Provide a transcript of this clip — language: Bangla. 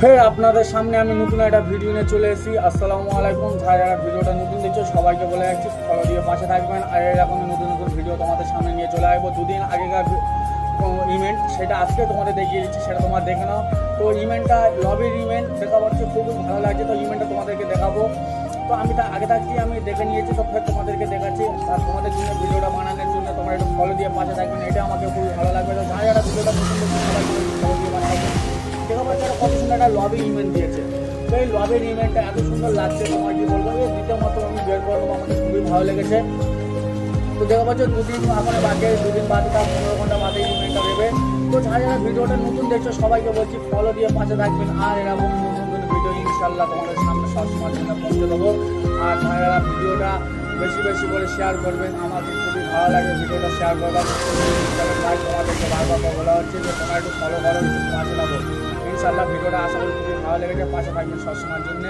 ফের আপনাদের সামনে আমি নতুন একটা ভিডিও নিয়ে চলে এসেছি। আসসালামু আলাইকুম। যারা ভিডিওটা নতুন দেখছো সবাইকে বলে যাচ্ছি ফলো দিয়ে পাশে থাকবেন। আর এরকম নতুন নতুন ভিডিও তোমাদের সামনে নিয়ে চলে আসবো। দুদিন আগেকার ইভেন্ট সেটা আজকে তোমাদের দেখিয়ে দিচ্ছি, সেটা তোমার দেখে নাও। তো ইভেন্টটা লবির ইভেন্ট দেখা পাচ্ছি, খুবই ভালো লাগছে। তো ইভেন্টটা তোমাদেরকে দেখাবো। তো আমি আগে থাকতেই আমি দেখে নিয়েছি, তো ফের তোমাদেরকে দেখাচ্ছি। আর তোমাদের জন্য ভিডিওটা বানানোর জন্য তোমরা একটু ফলো দিয়ে পাশে থাকবেন, এটা আমাকে খুবই ভালো লাগবে। তো যারা ভিডিওটা পছন্দ করছে সবাই ফলো দিয়ে পাশে থাকবেন। দেখা পাচ্ছি একটা কত সুন্দর একটা লবি ইভেন্ট দিয়েছে। তো এই লবির ইভেন্টটা এত সুন্দর লাগছে, তোমার কি বলবো, এই দ্বিতীয় মতো আমি বের করবো, আমাকে খুবই ভালো লেগেছে। তো দেখা পাচ্ছ দুদিন এখন বাকি, দুদিন বাদে তার 15 ঘন্টা বাদে ইভেন্টটা দেবে। তো যারা ভিডিওটা নতুন দেখছো সবাইকে বলছি ফলো দিয়ে পাশে থাকবেন। আর এরকম নতুন নতুন ভিডিও ইনশাল্লাহ তোমাদের সামনে সবসময়ের জন্য পৌঁছে দেবো। আর যারা ভিডিওটা বেশি বেশি করে শেয়ার করবেন, আমাকে খুবই ভালো লাগে ভিডিওটা শেয়ার করবেন। ভাই তোমাদেরকে বারবার বলা হচ্ছে যে তোমরা একটু ফলো করো, একটু পাশে থাকো। ইনশাল্লাহ ভিডিওটা আশা করি খুবই ভালো লেগেছে, পাশে থাকবেন সবসময়ের জন্য।